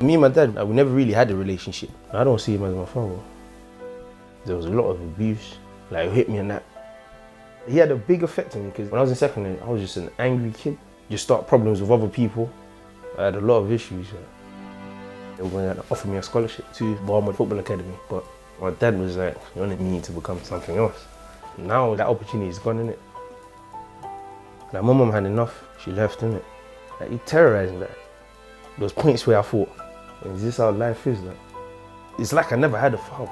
Me and my dad, we never really had a relationship. I don't see him as my father. There was a lot of abuse, like he hit me and that. He had a big effect on me because when I was in secondary, I was just an angry kid. Just start problems with other people. I had a lot of issues. They were going to offer me a scholarship to Barmwood Football Academy, but my dad was like, he wanted me to become something else. Now that opportunity is gone, innit? Like my mum had enough, she left, innit? Like he terrorised me. Like, there was points where I thought, is this how life is? Like, it's like I never had a father.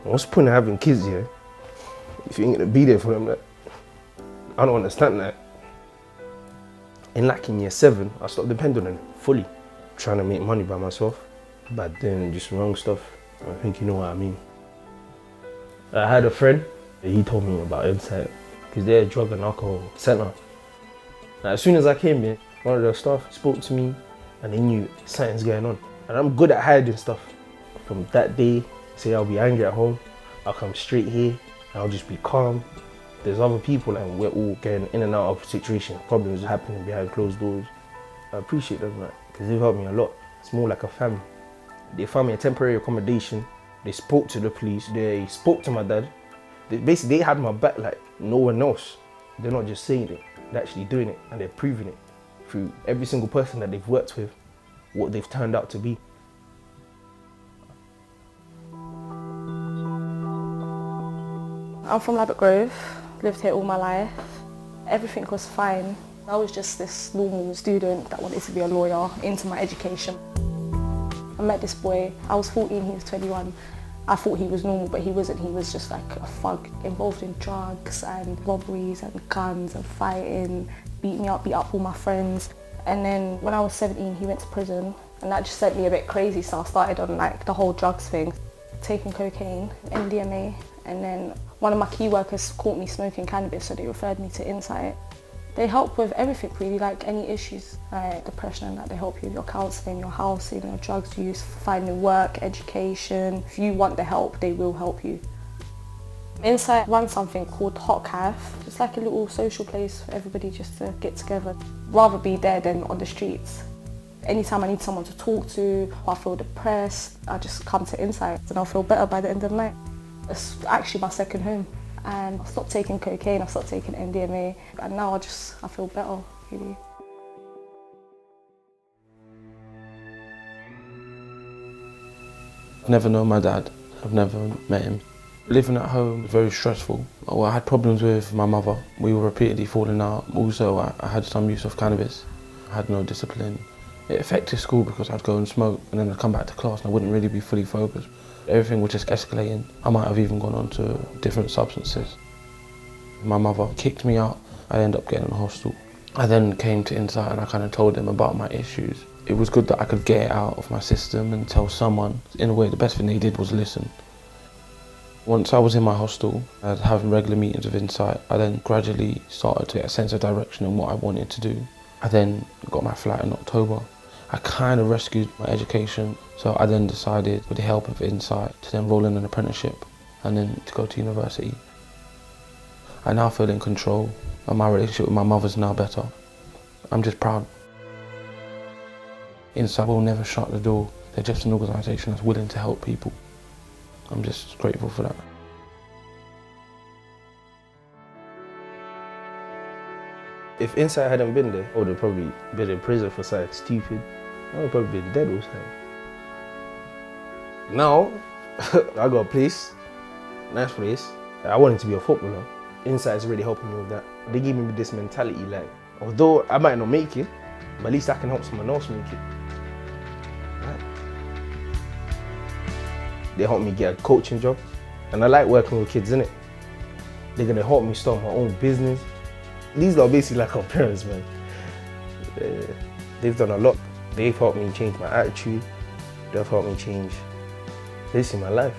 What's the point of having kids here if you ain't gonna be there for them? Like, I don't understand that. In year 7, I stopped depending on them fully. Trying to make money by myself, but doing just wrong stuff. I think you know what I mean. I had a friend, he told me about Insight, because they're a drug and alcohol centre. Now, as soon as I came here, one of the staff spoke to me and they knew something's going on. And I'm good at hiding stuff. From that day, say I'll be angry at home, I'll come straight here and I'll just be calm. There's other people and we're all getting in and out of situations, problems happening behind closed doors. I appreciate them, because they've helped me a lot. It's more like a family. They found me a temporary accommodation. They spoke to the police. They spoke to my dad. They had my back like no one else. They're not just saying it, they're actually doing it, and they're proving it through every single person that they've worked with, what they've turned out to be. I'm from Labatt Grove, lived here all my life. Everything was fine. I was just this normal student that wanted to be a lawyer, into my education. I met this boy, I was 14, he was 21. I thought he was normal, but he wasn't. He was just like a thug, involved in drugs and robberies and guns and fighting, beat me up, beat up all my friends. And then when I was 17, he went to prison, and that just sent me a bit crazy, so I started on like the whole drugs thing. Taking cocaine, MDMA, and then one of my key workers caught me smoking cannabis, so they referred me to Insight. They help with everything really, like any issues, like depression, like they help you with your counselling, your housing, your drugs use, finding work, education. If you want the help, they will help you. Insight runs something called Hot Cafe. It's like a little social place for everybody just to get together. Rather be there than on the streets. Anytime I need someone to talk to, or I feel depressed, I just come to Insight and I'll feel better by the end of the night. It's actually my second home. And I stopped taking cocaine, I stopped taking MDMA, and now I feel better, really. I've never known my dad, I've never met him. Living at home was very stressful. Well, I had problems with my mother. We were repeatedly falling out. Also, I had some use of cannabis. I had no discipline. It affected school because I'd go and smoke, and then I'd come back to class and I wouldn't really be fully focused. Everything was just escalating. I might have even gone on to different substances. My mother kicked me out. I ended up getting in a hostel. I then came to Insight and I kind of told them about my issues. It was good that I could get it out of my system and tell someone. In a way, the best thing they did was listen. Once I was in my hostel, I was having regular meetings with Insight. I then gradually started to get a sense of direction and what I wanted to do. I then got my flat in October. I kind of rescued my education, so I then decided, with the help of Insight, to then enroll in an apprenticeship and then to go to university. I now feel in control, and my relationship with my mother's now better. I'm just proud. Insight will never shut the door. They're just an organisation that's willing to help people. I'm just grateful for that. If Insight hadn't been there, I would have probably been in prison for something stupid. I would have probably been dead or something. Now, I got a place, nice place. I wanted to be a footballer. Insight is really helping me with that. They gave me this mentality like, although I might not make it, but at least I can help someone else make it. Right? They helped me get a coaching job, and I like working with kids, innit? They're gonna help me start my own business. These are basically like our parents, man. They've done a lot. They've helped me change my attitude. They've helped me change, basically, my life.